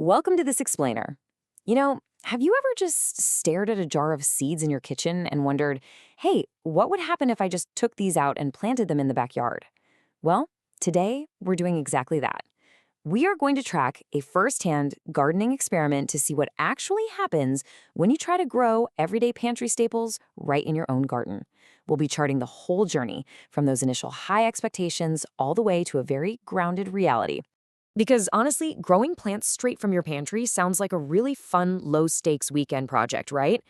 Welcome to this explainer. Have you ever just stared at a jar of seeds in your kitchen and wondered, hey, what would happen if I just took these out and planted them in the backyard? Well, today we're doing exactly that. We are going to track a first-hand gardening experiment to see what actually happens when you try to grow everyday pantry staples right in your own garden. We'll be charting the whole journey from those initial high expectations all the way to a very grounded reality. Because honestly, growing plants straight from your pantry sounds like a really fun, low-stakes weekend project, right?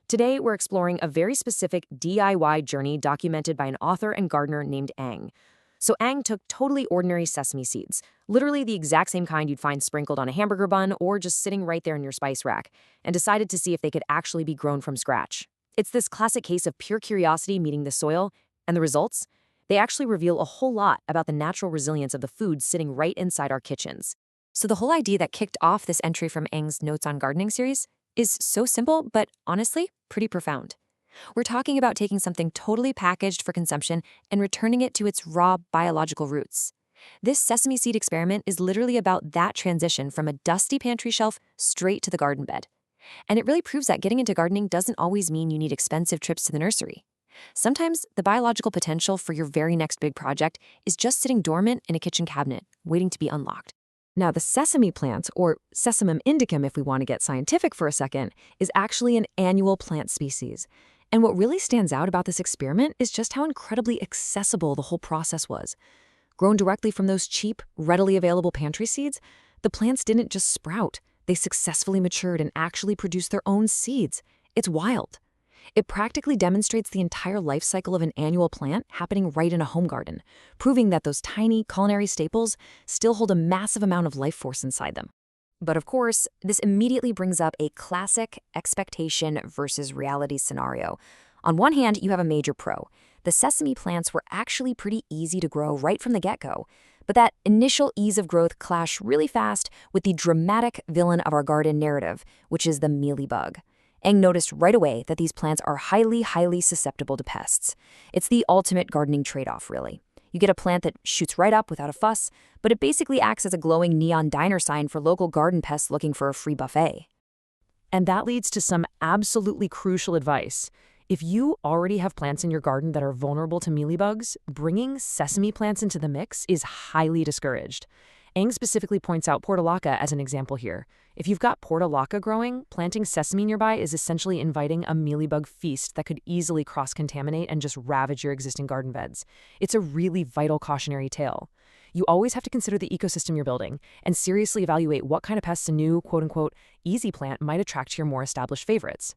Today, we're exploring a very specific DIY journey documented by an author and gardener named Ang. So Ang took totally ordinary sesame seeds, literally the exact same kind you'd find sprinkled on a hamburger bun or just sitting right there in your spice rack, and decided to see if they could actually be grown from scratch. It's this classic case of pure curiosity meeting the soil, and the results? They actually reveal a whole lot about the natural resilience of the food sitting right inside our kitchens. So the whole idea that kicked off this entry from Ang's Notes on Gardening series is so simple, but honestly, pretty profound. We're talking about taking something totally packaged for consumption and returning it to its raw biological roots. This sesame seed experiment is literally about that transition from a dusty pantry shelf straight to the garden bed. And it really proves that getting into gardening doesn't always mean you need expensive trips to the nursery. Sometimes the biological potential for your very next big project is just sitting dormant in a kitchen cabinet, waiting to be unlocked. Now, the sesame plant, or sesamum-indicum if we want to get scientific for a second, is actually an annual plant species. And what really stands out about this experiment is just how incredibly accessible the whole process was. Grown directly from those cheap, readily available pantry seeds, the plants didn't just sprout. They successfully matured and actually produced their own seeds. It's wild. It practically demonstrates the entire life cycle of an annual plant happening right in a home garden, proving that those tiny culinary staples still hold a massive amount of life force inside them. But of course, this immediately brings up a classic expectation versus reality scenario. On one hand, you have a major pro. The sesame plants were actually pretty easy to grow right from the get-go. But that initial ease of growth clashed really fast with the dramatic villain of our garden narrative, which is the mealybug. Ang noticed right away that these plants are highly susceptible to pests. It's the ultimate gardening trade-off, really. You get a plant that shoots right up without a fuss, but it basically acts as a glowing neon diner sign for local garden pests looking for a free buffet. And that leads to some absolutely crucial advice. If you already have plants in your garden that are vulnerable to mealybugs, bringing sesame plants into the mix is highly discouraged. Ang specifically points out portulaca as an example here. If you've got portulaca growing, planting sesame nearby is essentially inviting a mealybug feast that could easily cross-contaminate and just ravage your existing garden beds. It's a really vital cautionary tale. You always have to consider the ecosystem you're building and seriously evaluate what kind of pests a new, quote-unquote, easy plant might attract to your more established favorites.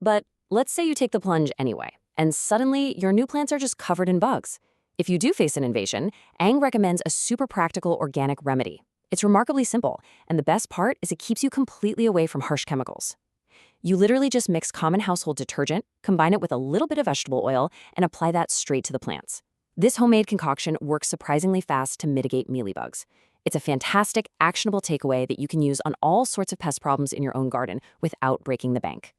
But let's say you take the plunge anyway, and suddenly your new plants are just covered in bugs. If you do face an invasion, Ang recommends a super practical organic remedy. It's remarkably simple, and the best part is it keeps you completely away from harsh chemicals. You literally just mix common household detergent, combine it with a little bit of vegetable oil, and apply that straight to the plants. This homemade concoction works surprisingly fast to mitigate mealybugs. It's a fantastic, actionable takeaway that you can use on all sorts of pest problems in your own garden without breaking the bank.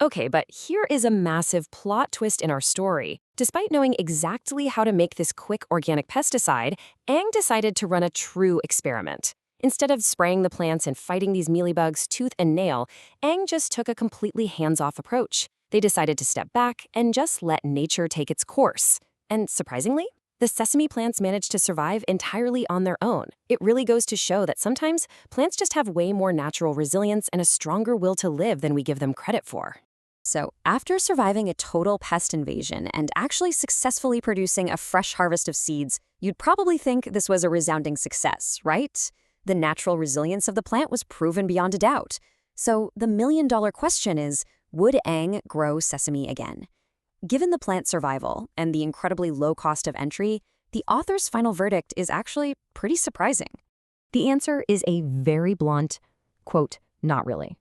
Okay, but here is a massive plot twist in our story. Despite knowing exactly how to make this quick organic pesticide, Ang decided to run a true experiment. Instead of spraying the plants and fighting these mealybugs tooth and nail, Ang just took a completely hands-off approach. They decided to step back and just let nature take its course. And surprisingly, the sesame plants managed to survive entirely on their own. It really goes to show that sometimes plants just have way more natural resilience and a stronger will to live than we give them credit for. So, after surviving a total pest invasion and actually successfully producing a fresh harvest of seeds, you'd probably think this was a resounding success, right? The natural resilience of the plant was proven beyond a doubt. So, the million-dollar question is, would Ang grow sesame again? Given the plant's survival and the incredibly low cost of entry, the author's final verdict is actually pretty surprising. The answer is a very blunt, quote, not really.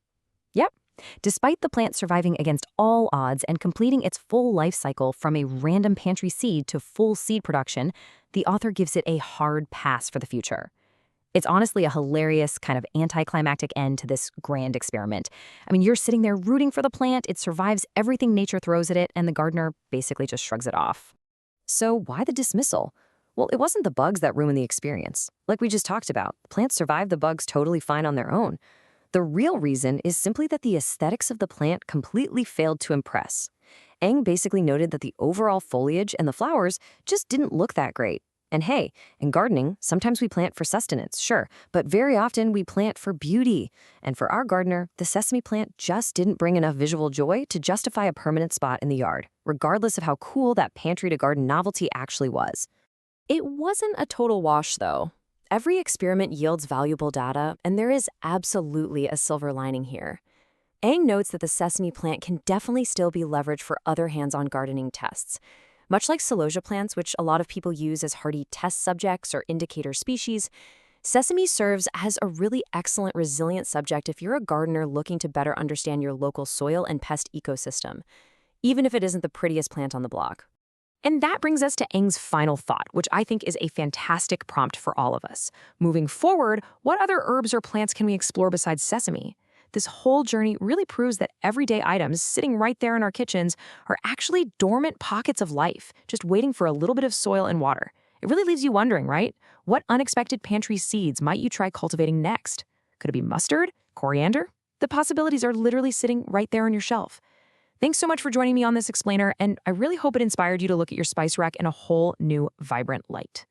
Yep. Despite the plant surviving against all odds and completing its full life cycle from a random pantry seed to full seed production, the author gives it a hard pass for the future. It's honestly a hilarious kind of anticlimactic end to this grand experiment. I mean, you're sitting there rooting for the plant, it survives everything nature throws at it, and the gardener basically just shrugs it off. So why the dismissal? Well, it wasn't the bugs that ruined the experience. Like we just talked about, plants survived the bugs totally fine on their own. The real reason is simply that the aesthetics of the plant completely failed to impress. Eng basically noted that the overall foliage and the flowers just didn't look that great. And hey, in gardening, sometimes we plant for sustenance, sure, but very often we plant for beauty. And for our gardener, the sesame plant just didn't bring enough visual joy to justify a permanent spot in the yard, regardless of how cool that pantry to garden novelty actually was. It wasn't a total wash, though. Every experiment yields valuable data, and there is absolutely a silver lining here. Eng notes that the sesame plant can definitely still be leveraged for other hands-on gardening tests. Much like celosia plants, which a lot of people use as hardy test subjects or indicator species, sesame serves as a really excellent resilient subject if you're a gardener looking to better understand your local soil and pest ecosystem, even if it isn't the prettiest plant on the block. And that brings us to Eng's final thought, which I think is a fantastic prompt for all of us. Moving forward, what other herbs or plants can we explore besides sesame? This whole journey really proves that everyday items sitting right there in our kitchens are actually dormant pockets of life, just waiting for a little bit of soil and water. It really leaves you wondering, right? What unexpected pantry seeds might you try cultivating next? Could it be mustard? Coriander? The possibilities are literally sitting right there on your shelf. Thanks so much for joining me on this explainer, and I really hope it inspired you to look at your spice rack in a whole new, vibrant light.